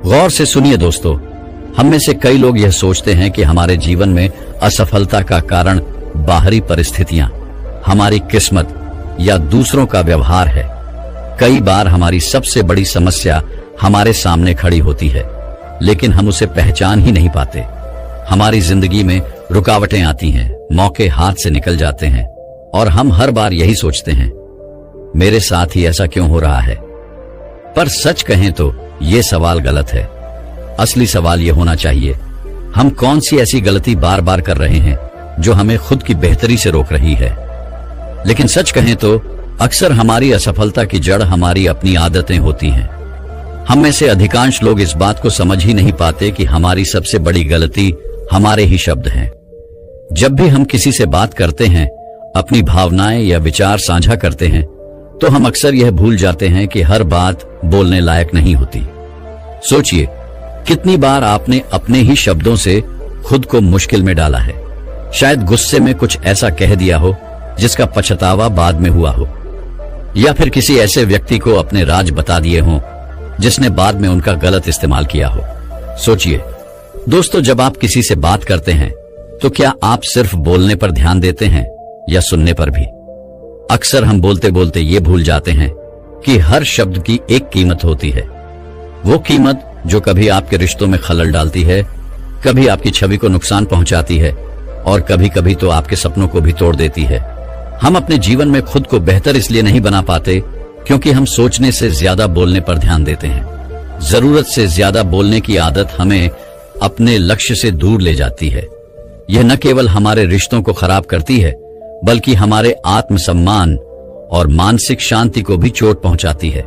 गौर से सुनिए दोस्तों, हम में से कई लोग यह सोचते हैं कि हमारे जीवन में असफलता का कारण बाहरी परिस्थितियां, हमारी किस्मत या दूसरों का व्यवहार है। कई बार हमारी सबसे बड़ी समस्या हमारे सामने खड़ी होती है, लेकिन हम उसे पहचान ही नहीं पाते। हमारी जिंदगी में रुकावटें आती हैं, मौके हाथ से निकल जाते हैं और हम हर बार यही सोचते हैं, मेरे साथ ही ऐसा क्यों हो रहा है। पर सच कहें तो ये सवाल गलत है। असली सवाल ये होना चाहिए, हम कौन सी ऐसी गलती बार बार कर रहे हैं जो हमें खुद की बेहतरी से रोक रही है। लेकिन सच कहें तो अक्सर हमारी असफलता की जड़ हमारी अपनी आदतें होती हैं। हम में से अधिकांश लोग इस बात को समझ ही नहीं पाते कि हमारी सबसे बड़ी गलती हमारे ही शब्द हैं। जब भी हम किसी से बात करते हैं, अपनी भावनाएं या विचार साझा करते हैं, तो हम अक्सर यह भूल जाते हैं कि हर बात बोलने लायक नहीं होती। सोचिए, कितनी बार आपने अपने ही शब्दों से खुद को मुश्किल में डाला है। शायद गुस्से में कुछ ऐसा कह दिया हो जिसका पछतावा बाद में हुआ हो, या फिर किसी ऐसे व्यक्ति को अपने राज बता दिए हों जिसने बाद में उनका गलत इस्तेमाल किया हो। सोचिए दोस्तों, जब आप किसी से बात करते हैं तो क्या आप सिर्फ बोलने पर ध्यान देते हैं या सुनने पर भी? अक्सर हम बोलते बोलते ये भूल जाते हैं कि हर शब्द की एक कीमत होती है। वो कीमत जो कभी आपके रिश्तों में खलल डालती है, कभी आपकी छवि को नुकसान पहुंचाती है और कभी कभी तो आपके सपनों को भी तोड़ देती है। हम अपने जीवन में खुद को बेहतर इसलिए नहीं बना पाते क्योंकि हम सोचने से ज्यादा बोलने पर ध्यान देते हैं। जरूरत से ज्यादा बोलने की आदत हमें अपने लक्ष्य से दूर ले जाती है। यह न केवल हमारे रिश्तों को खराब करती है, बल्कि हमारे आत्मसम्मान और मानसिक शांति को भी चोट पहुंचाती है।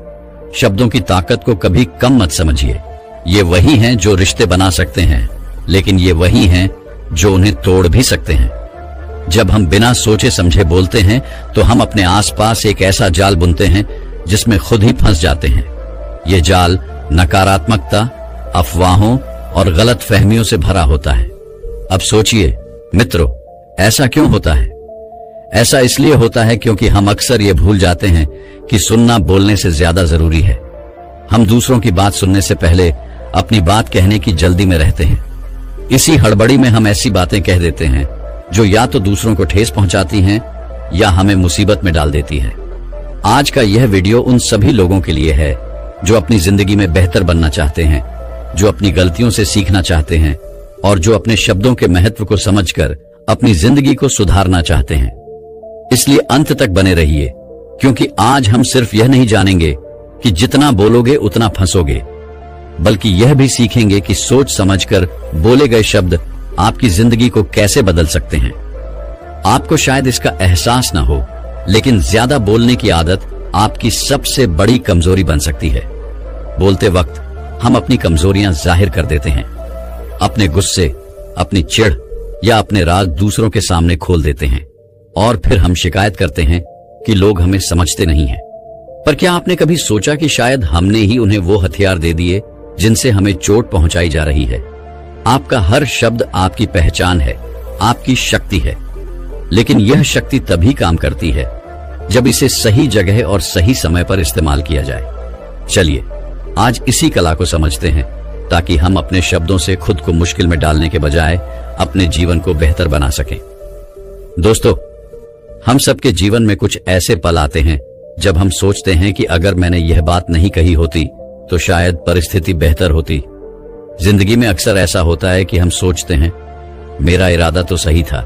शब्दों की ताकत को कभी कम मत समझिए। ये वही हैं जो रिश्ते बना सकते हैं, लेकिन ये वही हैं जो उन्हें तोड़ भी सकते हैं। जब हम बिना सोचे समझे बोलते हैं तो हम अपने आसपास एक ऐसा जाल बुनते हैं जिसमें खुद ही फंस जाते हैं। ये जाल नकारात्मकता, अफवाहों और गलत फहमियों से भरा होता है। अब सोचिए मित्रों, ऐसा क्यों होता है? ऐसा इसलिए होता है क्योंकि हम अक्सर ये भूल जाते हैं कि सुनना बोलने से ज्यादा जरूरी है। हम दूसरों की बात सुनने से पहले अपनी बात कहने की जल्दी में रहते हैं। इसी हड़बड़ी में हम ऐसी बातें कह देते हैं जो या तो दूसरों को ठेस पहुंचाती हैं या हमें मुसीबत में डाल देती हैं। आज का यह वीडियो उन सभी लोगों के लिए है जो अपनी जिंदगी में बेहतर बनना चाहते हैं, जो अपनी गलतियों से सीखना चाहते हैं और जो अपने शब्दों के महत्व को समझकर अपनी जिंदगी को सुधारना चाहते हैं। इसलिए अंत तक बने रहिए, क्योंकि आज हम सिर्फ यह नहीं जानेंगे कि जितना बोलोगे उतना फंसोगे, बल्कि यह भी सीखेंगे कि सोच समझकर बोले गए शब्द आपकी जिंदगी को कैसे बदल सकते हैं। आपको शायद इसका एहसास ना हो, लेकिन ज्यादा बोलने की आदत आपकी सबसे बड़ी कमजोरी बन सकती है। बोलते वक्त हम अपनी कमजोरियां जाहिर कर देते हैं। अपने गुस्से, अपनी चिढ़ या अपने राज दूसरों के सामने खोल देते हैं और फिर हम शिकायत करते हैं कि लोग हमें समझते नहीं हैं। पर क्या आपने कभी सोचा कि शायद हमने ही उन्हें वो हथियार दे दिए जिनसे हमें चोट पहुंचाई जा रही है? आपका हर शब्द आपकी पहचान है, आपकी शक्ति है, लेकिन यह शक्ति तभी काम करती है जब इसे सही जगह और सही समय पर इस्तेमाल किया जाए। चलिए आज इसी कला को समझते हैं ताकि हम अपने शब्दों से खुद को मुश्किल में डालने के बजाय अपने जीवन को बेहतर बना सकें। दोस्तों, हम सबके जीवन में कुछ ऐसे पल आते हैं जब हम सोचते हैं कि अगर मैंने यह बात नहीं कही होती तो शायद परिस्थिति बेहतर होती। जिंदगी में अक्सर ऐसा होता है कि हम सोचते हैं, मेरा इरादा तो सही था,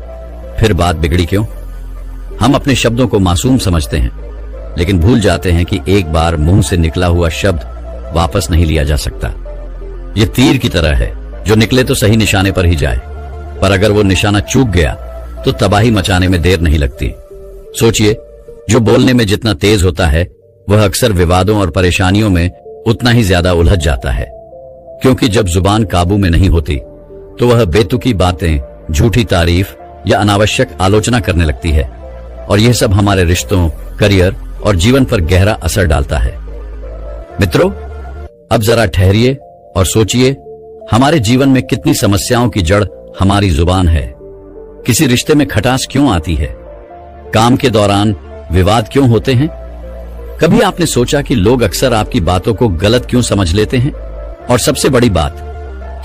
फिर बात बिगड़ी क्यों? हम अपने शब्दों को मासूम समझते हैं, लेकिन भूल जाते हैं कि एक बार मुंह से निकला हुआ शब्द वापस नहीं लिया जा सकता। यह तीर की तरह है जो निकले तो सही निशाने पर ही जाए, पर अगर वो निशाना चूक गया तो तबाही मचाने में देर नहीं लगती। सोचिए, जो बोलने में जितना तेज होता है वह अक्सर विवादों और परेशानियों में उतना ही ज्यादा उलझ जाता है, क्योंकि जब जुबान काबू में नहीं होती तो वह बेतुकी बातें, झूठी तारीफ या अनावश्यक आलोचना करने लगती है, और यह सब हमारे रिश्तों, करियर और जीवन पर गहरा असर डालता है। मित्रों, अब जरा ठहरिए और सोचिए, हमारे जीवन में कितनी समस्याओं की जड़ हमारी जुबान है। किसी रिश्ते में खटास क्यों आती है? काम के दौरान विवाद क्यों होते हैं? कभी आपने सोचा कि लोग अक्सर आपकी बातों को गलत क्यों समझ लेते हैं? और सबसे बड़ी बात,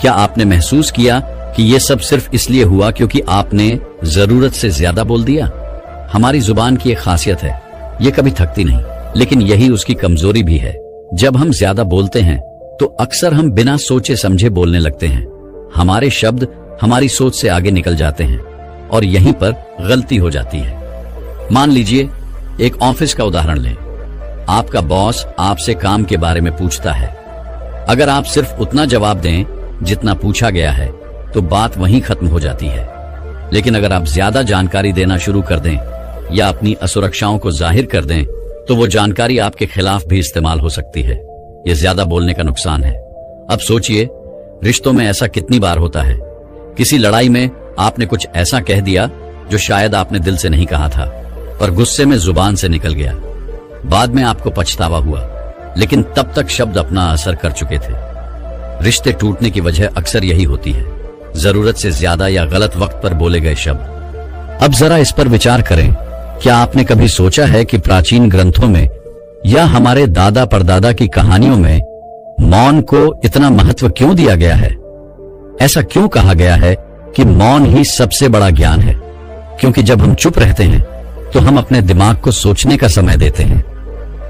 क्या आपने महसूस किया कि यह सब सिर्फ इसलिए हुआ क्योंकि आपने जरूरत से ज्यादा बोल दिया? हमारी जुबान की एक खासियत है, ये कभी थकती नहीं, लेकिन यही उसकी कमजोरी भी है। जब हम ज्यादा बोलते हैं तो अक्सर हम बिना सोचे समझे बोलने लगते हैं। हमारे शब्द हमारी सोच से आगे निकल जाते हैं और यहीं पर गलती हो जाती है। मान लीजिए एक ऑफिस का उदाहरण लें। आपका बॉस आपसे काम के बारे में पूछता है। अगर आप सिर्फ उतना जवाब दें जितना पूछा गया है तो बात वहीं खत्म हो जाती है। लेकिन अगर आप ज्यादा जानकारी देना शुरू कर दें या अपनी असुरक्षाओं को जाहिर कर दें तो वो जानकारी आपके खिलाफ भी इस्तेमाल हो सकती है। यह ज्यादा बोलने का नुकसान है। अब सोचिए, रिश्तों में ऐसा कितनी बार होता है। किसी लड़ाई में आपने कुछ ऐसा कह दिया जो शायद आपने दिल से नहीं कहा था, पर गुस्से में जुबान से निकल गया। बाद में आपको पछतावा हुआ, लेकिन तब तक शब्द अपना असर कर चुके थे। रिश्ते टूटने की वजह अक्सर यही होती है, जरूरत से ज्यादा या गलत वक्त पर बोले गए शब्द। अब जरा इस पर विचार करें, क्या आपने कभी सोचा है कि प्राचीन ग्रंथों में या हमारे दादा परदादा की कहानियों में मौन को इतना महत्व क्यों दिया गया है? ऐसा क्यों कहा गया है कि मौन ही सबसे बड़ा ज्ञान है? क्योंकि जब हम चुप रहते हैं तो हम अपने दिमाग को सोचने का समय देते हैं।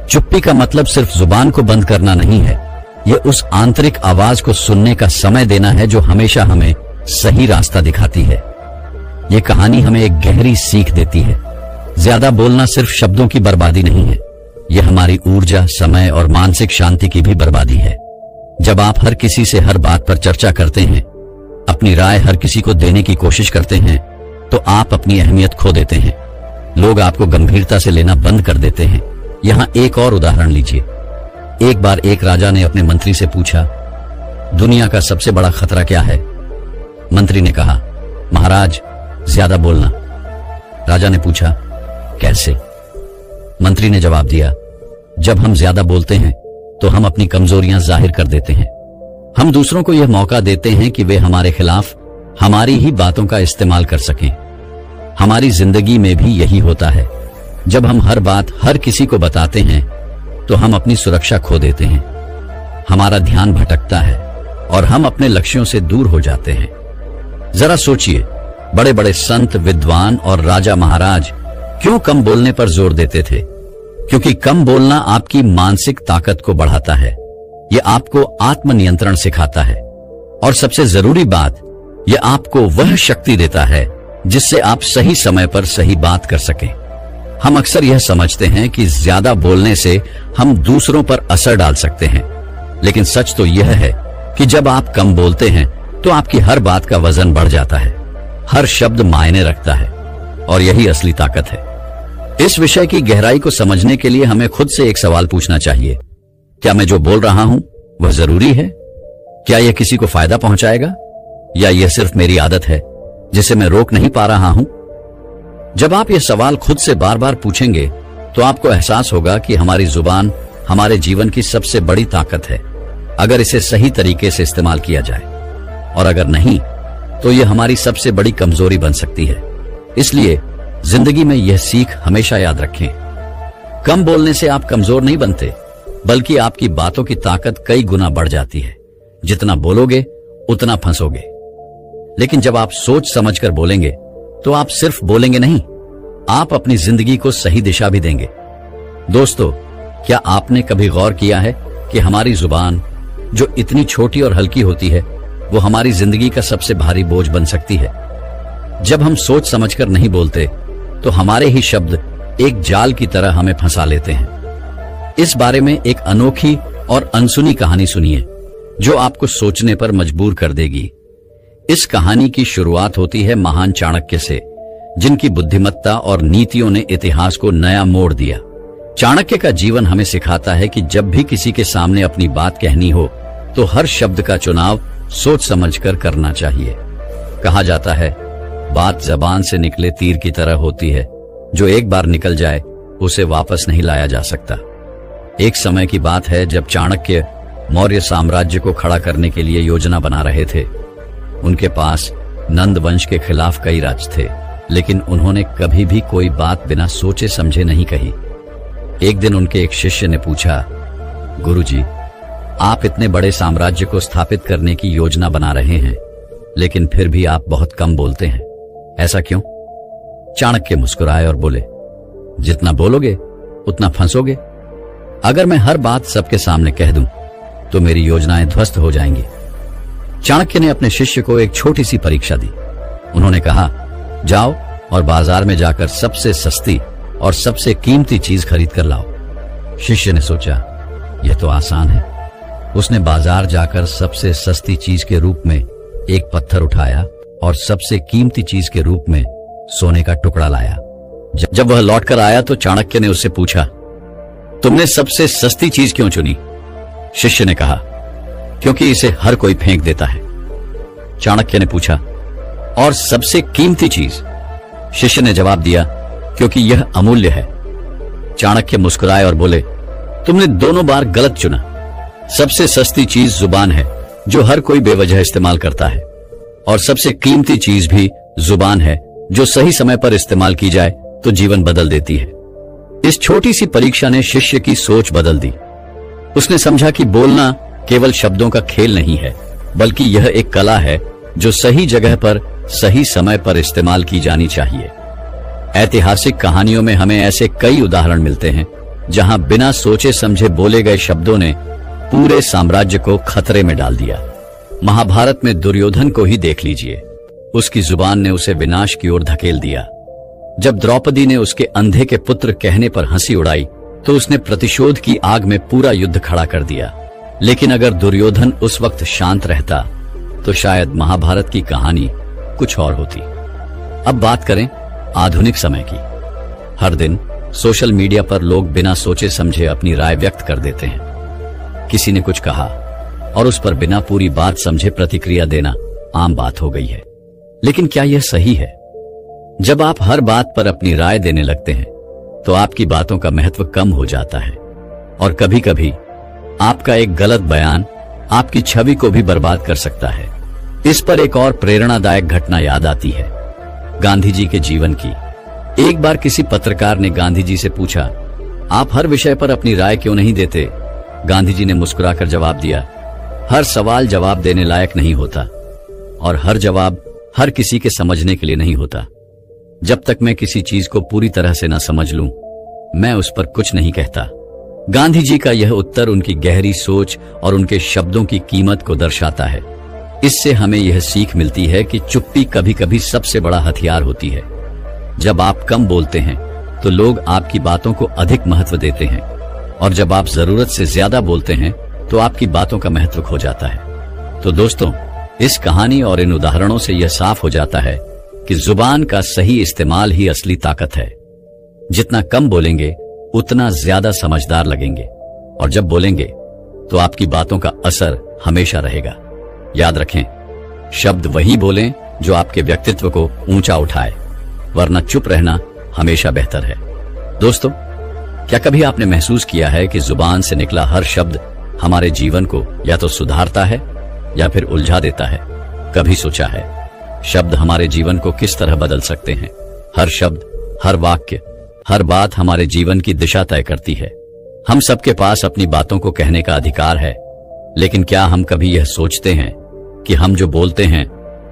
चुप्पी का मतलब सिर्फ जुबान को बंद करना नहीं है, यह उस आंतरिक आवाज को सुनने का समय देना है जो हमेशा हमें सही रास्ता दिखाती है। यह कहानी हमें एक गहरी सीख देती है। ज्यादा बोलना सिर्फ शब्दों की बर्बादी नहीं है, यह हमारी ऊर्जा, समय और मानसिक शांति की भी बर्बादी है। जब आप हर किसी से हर बात पर चर्चा करते हैं, अपनी राय हर किसी को देने की कोशिश करते हैं, तो आप अपनी अहमियत खो देते हैं। लोग आपको गंभीरता से लेना बंद कर देते हैं। यहां एक और उदाहरण लीजिए। एक बार एक राजा ने अपने मंत्री से पूछा, दुनिया का सबसे बड़ा खतरा क्या है? मंत्री ने कहा, महाराज, ज्यादा बोलना। राजा ने पूछा, कैसे? मंत्री ने जवाब दिया, जब हम ज्यादा बोलते हैं तो हम अपनी कमजोरियां जाहिर कर देते हैं। हम दूसरों को यह मौका देते हैं कि वे हमारे खिलाफ हमारी ही बातों का इस्तेमाल कर सकें। हमारी जिंदगी में भी यही होता है। जब हम हर बात हर किसी को बताते हैं तो हम अपनी सुरक्षा खो देते हैं। हमारा ध्यान भटकता है और हम अपने लक्ष्यों से दूर हो जाते हैं। जरा सोचिए, बड़े बड़े संत, विद्वान और राजा महाराज क्यों कम बोलने पर जोर देते थे? क्योंकि कम बोलना आपकी मानसिक ताकत को बढ़ाता है। यह आपको आत्मनियंत्रण सिखाता है और सबसे जरूरी बात, यह आपको वह शक्ति देता है जिससे आप सही समय पर सही बात कर सकें। हम अक्सर यह समझते हैं कि ज्यादा बोलने से हम दूसरों पर असर डाल सकते हैं, लेकिन सच तो यह है कि जब आप कम बोलते हैं तो आपकी हर बात का वजन बढ़ जाता है। हर शब्द मायने रखता है और यही असली ताकत है। इस विषय की गहराई को समझने के लिए हमें खुद से एक सवाल पूछना चाहिए, क्या मैं जो बोल रहा हूं वह जरूरी है? क्या यह किसी को फायदा पहुंचाएगा या यह सिर्फ मेरी आदत है जिसे मैं रोक नहीं पा रहा हूं? जब आप यह सवाल खुद से बार बार पूछेंगे तो आपको एहसास होगा कि हमारी जुबान हमारे जीवन की सबसे बड़ी ताकत है, अगर इसे सही तरीके से इस्तेमाल किया जाए, और अगर नहीं तो यह हमारी सबसे बड़ी कमजोरी बन सकती है। इसलिए जिंदगी में यह सीख हमेशा याद रखें, कम बोलने से आप कमजोर नहीं बनते, बल्कि आपकी बातों की ताकत कई गुना बढ़ जाती है। जितना बोलोगे उतना फंसोगे, लेकिन जब आप सोच समझकर बोलेंगे तो आप सिर्फ बोलेंगे नहीं, आप अपनी जिंदगी को सही दिशा भी देंगे। दोस्तों, क्या आपने कभी गौर किया है कि हमारी जुबान जो इतनी छोटी और हल्की होती है वो हमारी जिंदगी का सबसे भारी बोझ बन सकती है? जब हम सोच समझकर नहीं बोलते तो हमारे ही शब्द एक जाल की तरह हमें फंसा लेते हैं। इस बारे में एक अनोखी और अनसुनी कहानी सुनिए जो आपको सोचने पर मजबूर कर देगी। इस कहानी की शुरुआत होती है महान चाणक्य से, जिनकी बुद्धिमत्ता और नीतियों ने इतिहास को नया मोड़ दिया। चाणक्य का जीवन हमें सिखाता है कि जब भी किसी के सामने अपनी बात कहनी हो तो हर शब्द का चुनाव सोच समझकर करना चाहिए। कहा जाता है, बात जबान से निकले तीर की तरह होती है, जो एक बार निकल जाए उसे वापस नहीं लाया जा सकता। एक समय की बात है जब चाणक्य मौर्य साम्राज्य को खड़ा करने के लिए योजना बना रहे थे। उनके पास नंद वंश के खिलाफ कई राज थे, लेकिन उन्होंने कभी भी कोई बात बिना सोचे समझे नहीं कही। एक दिन उनके एक शिष्य ने पूछा, गुरुजी, आप इतने बड़े साम्राज्य को स्थापित करने की योजना बना रहे हैं, लेकिन फिर भी आप बहुत कम बोलते हैं, ऐसा क्यों? चाणक्य मुस्कुराए और बोले, जितना बोलोगे उतना फंसोगे। अगर मैं हर बात सबके सामने कह दूं तो मेरी योजनाएं ध्वस्त हो जाएंगी। चाणक्य ने अपने शिष्य को एक छोटी सी परीक्षा दी। उन्होंने कहा, जाओ और बाजार में जाकर सबसे सस्ती और सबसे कीमती चीज खरीद कर लाओ। शिष्य ने सोचा, यह तो आसान है। उसने बाजार जाकर सबसे सस्ती चीज के रूप में एक पत्थर उठाया और सबसे कीमती चीज के रूप में सोने का टुकड़ा लाया। जब वह लौटकर आया तो चाणक्य ने उससे पूछा, तुमने सबसे सस्ती चीज क्यों चुनी? शिष्य ने कहा, क्योंकि इसे हर कोई फेंक देता है। चाणक्य ने पूछा, और सबसे कीमती चीज? शिष्य ने जवाब दिया, क्योंकि यह अमूल्य है। चाणक्य मुस्कुराए और बोले, तुमने दोनों बार गलत चुना। सबसे सस्ती चीज जुबान है, जो हर कोई बेवजह इस्तेमाल करता है, और सबसे कीमती चीज भी जुबान है, जो सही समय पर इस्तेमाल की जाए तो जीवन बदल देती है। इस छोटी सी परीक्षा ने शिष्य की सोच बदल दी। उसने समझा कि बोलना केवल शब्दों का खेल नहीं है, बल्कि यह एक कला है जो सही जगह पर सही समय पर इस्तेमाल की जानी चाहिए। ऐतिहासिक कहानियों में हमें ऐसे कई उदाहरण मिलते हैं जहां बिना सोचे समझे बोले गए शब्दों ने पूरे साम्राज्य को खतरे में डाल दिया। महाभारत में दुर्योधन को ही देख लीजिए। उसकी जुबान ने उसे विनाश की ओर धकेल दिया। जब द्रौपदी ने उसके अंधे के पुत्र कहने पर हंसी उड़ाई तो उसने प्रतिशोध की आग में पूरा युद्ध खड़ा कर दिया। लेकिन अगर दुर्योधन उस वक्त शांत रहता तो शायद महाभारत की कहानी कुछ और होती। अब बात करें आधुनिक समय की। हर दिन सोशल मीडिया पर लोग बिना सोचे समझे अपनी राय व्यक्त कर देते हैं। किसी ने कुछ कहा और उस पर बिना पूरी बात समझे प्रतिक्रिया देना आम बात हो गई है। लेकिन क्या यह सही है? जब आप हर बात पर अपनी राय देने लगते हैं तो आपकी बातों का महत्व कम हो जाता है, और कभी कभी आपका एक गलत बयान आपकी छवि को भी बर्बाद कर सकता है। इस पर एक और प्रेरणादायक घटना याद आती है, गांधी जी के जीवन की। एक बार किसी पत्रकार ने गांधी जी से पूछा, आप हर विषय पर अपनी राय क्यों नहीं देते? गांधी जी ने मुस्कुराकर जवाब दिया, हर सवाल जवाब देने लायक नहीं होता, और हर जवाब हर किसी के समझने के लिए नहीं होता। जब तक मैं किसी चीज को पूरी तरह से न समझ लूं, मैं उस पर कुछ नहीं कहता। गांधी जी का यह उत्तर उनकी गहरी सोच और उनके शब्दों की कीमत को दर्शाता है। इससे हमें यह सीख मिलती है कि चुप्पी कभी कभी सबसे बड़ा हथियार होती है। जब आप कम बोलते हैं तो लोग आपकी बातों को अधिक महत्व देते हैं, और जब आप जरूरत से ज्यादा बोलते हैं तो आपकी बातों का महत्व खो जाता है। तो दोस्तों, इस कहानी और इन उदाहरणों से यह साफ हो जाता है कि जुबान का सही इस्तेमाल ही असली ताकत है। जितना कम बोलेंगे उतना ज्यादा समझदार लगेंगे, और जब बोलेंगे तो आपकी बातों का असर हमेशा रहेगा। याद रखें, शब्द वही बोलें जो आपके व्यक्तित्व को ऊंचा उठाए, वरना चुप रहना हमेशा बेहतर है। दोस्तों, क्या कभी आपने महसूस किया है कि जुबान से निकला हर शब्द हमारे जीवन को या तो सुधारता है या फिर उलझा देता है? कभी सोचा है शब्द हमारे जीवन को किस तरह बदल सकते हैं? हर शब्द, हर वाक्य, हर बात हमारे जीवन की दिशा तय करती है। हम सबके पास अपनी बातों को कहने का अधिकार है, लेकिन क्या हम कभी यह सोचते हैं कि हम जो बोलते हैं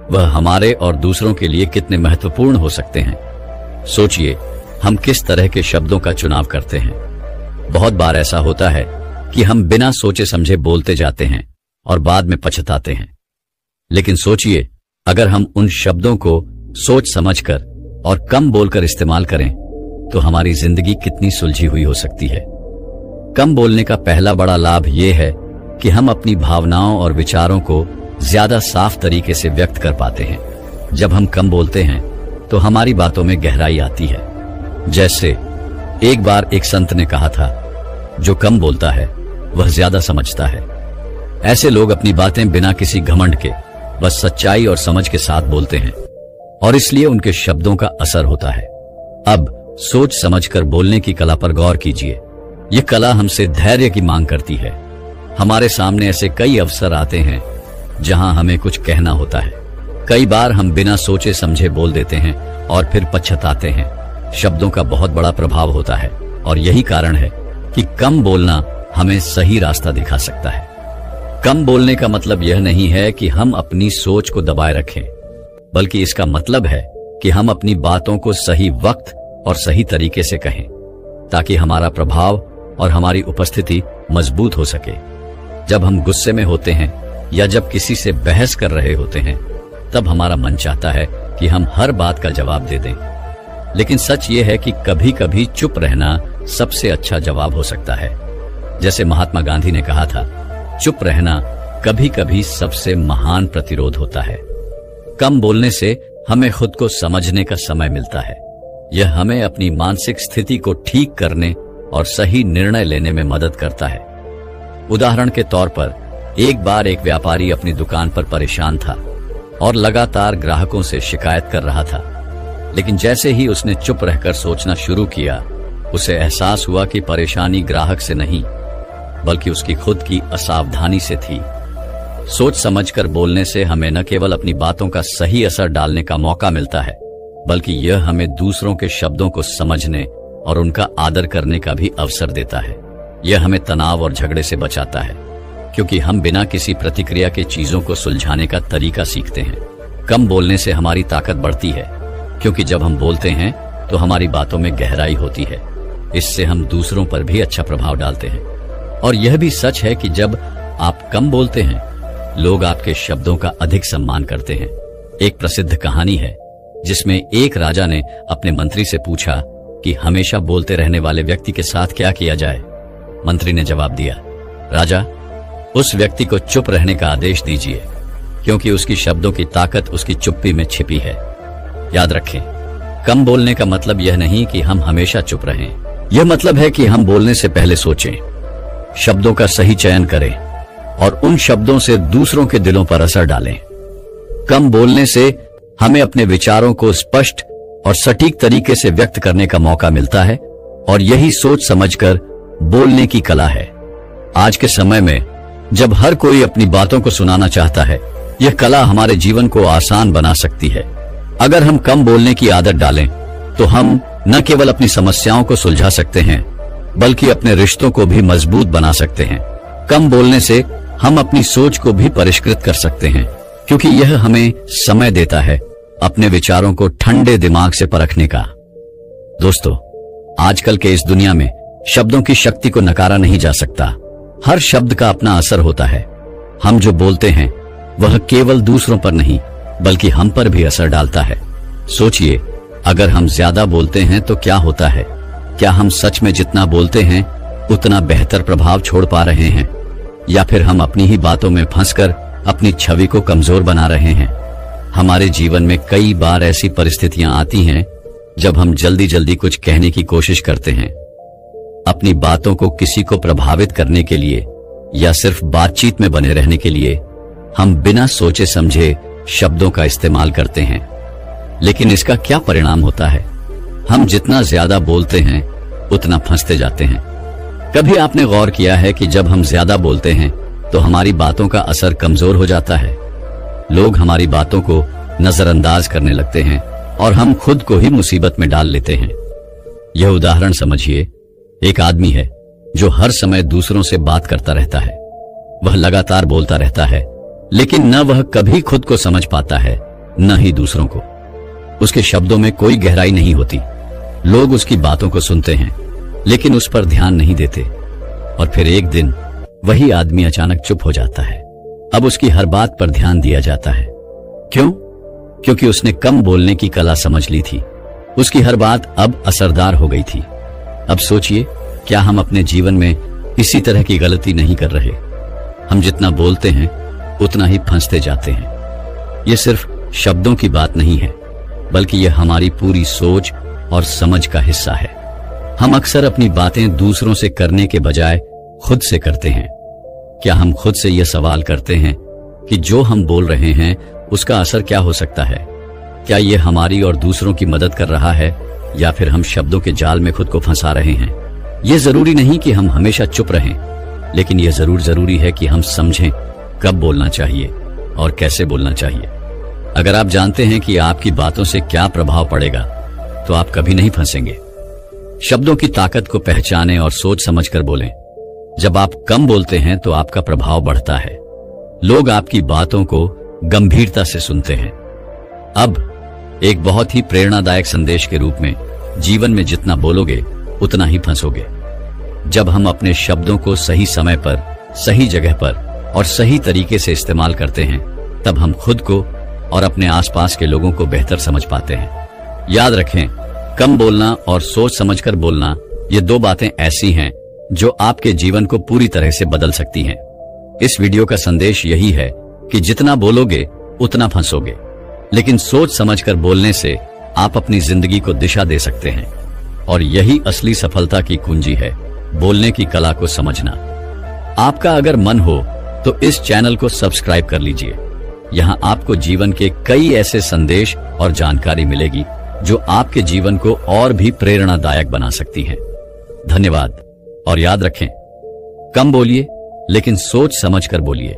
वह हमारे और दूसरों के लिए कितने महत्वपूर्ण हो सकते हैं? सोचिए, हम किस तरह के शब्दों का चुनाव करते हैं। बहुत बार ऐसा होता है कि हम बिना सोचे समझे बोलते जाते हैं और बाद में पछताते हैं। लेकिन सोचिए, अगर हम उन शब्दों को सोच समझकर और कम बोलकर इस्तेमाल करें तो हमारी जिंदगी कितनी सुलझी हुई हो सकती है। कम बोलने का पहला बड़ा लाभ यह है कि हम अपनी भावनाओं और विचारों को ज्यादा साफ तरीके से व्यक्त कर पाते हैं। जब हम कम बोलते हैं तो हमारी बातों में गहराई आती है। जैसे एक बार एक संत ने कहा था, जो कम बोलता है वह ज्यादा समझता है। ऐसे लोग अपनी बातें बिना किसी घमंड के बस सच्चाई और समझ के साथ बोलते हैं, और इसलिए उनके शब्दों का असर होता है। अब सोच समझकर बोलने की कला पर गौर कीजिए। यह कला हमसे धैर्य की मांग करती है। हमारे सामने ऐसे कई अवसर आते हैं जहां हमें कुछ कहना होता है। कई बार हम बिना सोचे समझे बोल देते हैं और फिर पछताते हैं। शब्दों का बहुत बड़ा प्रभाव होता है, और यही कारण है कि कम बोलना हमें सही रास्ता दिखा सकता है। कम बोलने का मतलब यह नहीं है कि हम अपनी सोच को दबाए रखें, बल्कि इसका मतलब है कि हम अपनी बातों को सही वक्त और सही तरीके से कहें, ताकि हमारा प्रभाव और हमारी उपस्थिति मजबूत हो सके। जब हम गुस्से में होते हैं या जब किसी से बहस कर रहे होते हैं, तब हमारा मन चाहता है कि हम हर बात का जवाब दे दें। लेकिन सच ये है कि कभी कभी चुप रहना सबसे अच्छा जवाब हो सकता है। जैसे महात्मा गांधी ने कहा था, चुप रहना कभी कभी सबसे महान प्रतिरोध होता है। कम बोलने से हमें खुद को समझने का समय मिलता है। यह हमें अपनी मानसिक स्थिति को ठीक करने और सही निर्णय लेने में मदद करता है। उदाहरण के तौर पर, एक बार एक व्यापारी अपनी दुकान पर परेशान था और लगातार ग्राहकों से शिकायत कर रहा था। लेकिन जैसे ही उसने चुप रहकर सोचना शुरू किया, उसे एहसास हुआ कि परेशानी ग्राहक से नहीं, बल्कि उसकी खुद की असावधानी से थी। सोच समझकर बोलने से हमें न केवल अपनी बातों का सही असर डालने का मौका मिलता है, बल्कि यह हमें दूसरों के शब्दों को समझने और उनका आदर करने का भी अवसर देता है। यह हमें तनाव और झगड़े से बचाता है, क्योंकि हम बिना किसी प्रतिक्रिया के चीजों को सुलझाने का तरीका सीखते हैं। कम बोलने से हमारी ताकत बढ़ती है, क्योंकि जब हम बोलते हैं तो हमारी बातों में गहराई होती है। इससे हम दूसरों पर भी अच्छा प्रभाव डालते हैं। और यह भी सच है कि जब आप कम बोलते हैं, लोग आपके शब्दों का अधिक सम्मान करते हैं। एक प्रसिद्ध कहानी है जिसमें एक राजा ने अपने मंत्री से पूछा कि हमेशा बोलते रहने वाले व्यक्ति के साथ क्या किया जाए। मंत्री ने जवाब दिया, राजा, उस व्यक्ति को चुप रहने का आदेश दीजिए, क्योंकि उसकी शब्दों की ताकत उसकी चुप्पी में छिपी है। याद रखें, कम बोलने का मतलब यह नहीं कि हम हमेशा चुप रहें। यह मतलब है कि हम बोलने से पहले सोचें, शब्दों का सही चयन करें और उन शब्दों से दूसरों के दिलों पर असर डालें। कम बोलने से हमें अपने विचारों को स्पष्ट और सटीक तरीके से व्यक्त करने का मौका मिलता है, और यही सोच समझकर बोलने की कला है। आज के समय में जब हर कोई अपनी बातों को सुनाना चाहता है, यह कला हमारे जीवन को आसान बना सकती है। अगर हम कम बोलने की आदत डालें, तो हम न केवल अपनी समस्याओं को सुलझा सकते हैं, बल्कि अपने रिश्तों को भी मजबूत बना सकते हैं। कम बोलने से हम अपनी सोच को भी परिष्कृत कर सकते हैं, क्योंकि यह हमें समय देता है अपने विचारों को ठंडे दिमाग से परखने का। दोस्तों, आजकल के इस दुनिया में शब्दों की शक्ति को नकारा नहीं जा सकता। हर शब्द का अपना असर होता है। हम जो बोलते हैं वह केवल दूसरों पर नहीं, बल्कि हम पर भी असर डालता है। सोचिए, अगर हम ज्यादा बोलते हैं तो क्या होता है? क्या हम सच में जितना बोलते हैं उतना बेहतर प्रभाव छोड़ पा रहे हैं, या फिर हम अपनी ही बातों में फंसकर अपनी छवि को कमजोर बना रहे हैं? हमारे जीवन में कई बार ऐसी परिस्थितियां आती हैं जब हम जल्दी जल्दी कुछ कहने की कोशिश करते हैं। अपनी बातों को किसी को प्रभावित करने के लिए या सिर्फ बातचीत में बने रहने के लिए हम बिना सोचे समझे शब्दों का इस्तेमाल करते हैं। लेकिन इसका क्या परिणाम होता है? हम जितना ज्यादा बोलते हैं उतना फंसते जाते हैं। कभी आपने गौर किया है कि जब हम ज्यादा बोलते हैं तो हमारी बातों का असर कमजोर हो जाता है? लोग हमारी बातों को नजरअंदाज करने लगते हैं और हम खुद को ही मुसीबत में डाल लेते हैं। यह उदाहरण समझिए, एक आदमी है जो हर समय दूसरों से बात करता रहता है। वह लगातार बोलता रहता है, लेकिन न वह कभी खुद को समझ पाता है, न ही दूसरों को। उसके शब्दों में कोई गहराई नहीं होती। लोग उसकी बातों को सुनते हैं, लेकिन उस पर ध्यान नहीं देते। और फिर एक दिन वही आदमी अचानक चुप हो जाता है। अब उसकी हर बात पर ध्यान दिया जाता है। क्यों? क्योंकि उसने कम बोलने की कला समझ ली थी। उसकी हर बात अब असरदार हो गई थी। अब सोचिए, क्या हम अपने जीवन में इसी तरह की गलती नहीं कर रहे? हम जितना बोलते हैं उतना ही फंसते जाते हैं। यह सिर्फ शब्दों की बात नहीं है, बल्कि यह हमारी पूरी सोच और समझ का हिस्सा है। हम अक्सर अपनी बातें दूसरों से करने के बजाय खुद से करते हैं। क्या हम खुद से यह सवाल करते हैं कि जो हम बोल रहे हैं उसका असर क्या हो सकता है? क्या यह हमारी और दूसरों की मदद कर रहा है, या फिर हम शब्दों के जाल में खुद को फंसा रहे हैं? यह जरूरी नहीं कि हम हमेशा चुप रहें, लेकिन यह जरूरी है कि हम समझें कब बोलना चाहिए और कैसे बोलना चाहिए। अगर आप जानते हैं कि आपकी बातों से क्या प्रभाव पड़ेगा, तो आप कभी नहीं फंसेंगे। शब्दों की ताकत को पहचानें और सोच समझकर बोलें। जब आप कम बोलते हैं तो आपका प्रभाव बढ़ता है, लोग आपकी बातों को गंभीरता से सुनते हैं। अब एक बहुत ही प्रेरणादायक संदेश के रूप में, जीवन में जितना बोलोगे उतना ही फंसोगे। जब हम अपने शब्दों को सही समय पर, सही जगह पर और सही तरीके से इस्तेमाल करते हैं, तब हम खुद को और अपने आसपास के लोगों को बेहतर समझ पाते हैं। याद रखें, कम बोलना और सोच समझकर बोलना, ये दो बातें ऐसी हैं जो आपके जीवन को पूरी तरह से बदल सकती हैं। इस वीडियो का संदेश यही है कि जितना बोलोगे उतना फंसोगे, लेकिन सोच समझकर बोलने से आप अपनी जिंदगी को दिशा दे सकते हैं। और यही असली सफलता की कुंजी है, बोलने की कला को समझना। आपका अगर मन हो तो इस चैनल को सब्सक्राइब कर लीजिए। यहाँ आपको जीवन के कई ऐसे संदेश और जानकारी मिलेगी जो आपके जीवन को और भी प्रेरणादायक बना सकती हैं। धन्यवाद और याद रखें, कम बोलिए लेकिन सोच समझकर बोलिए।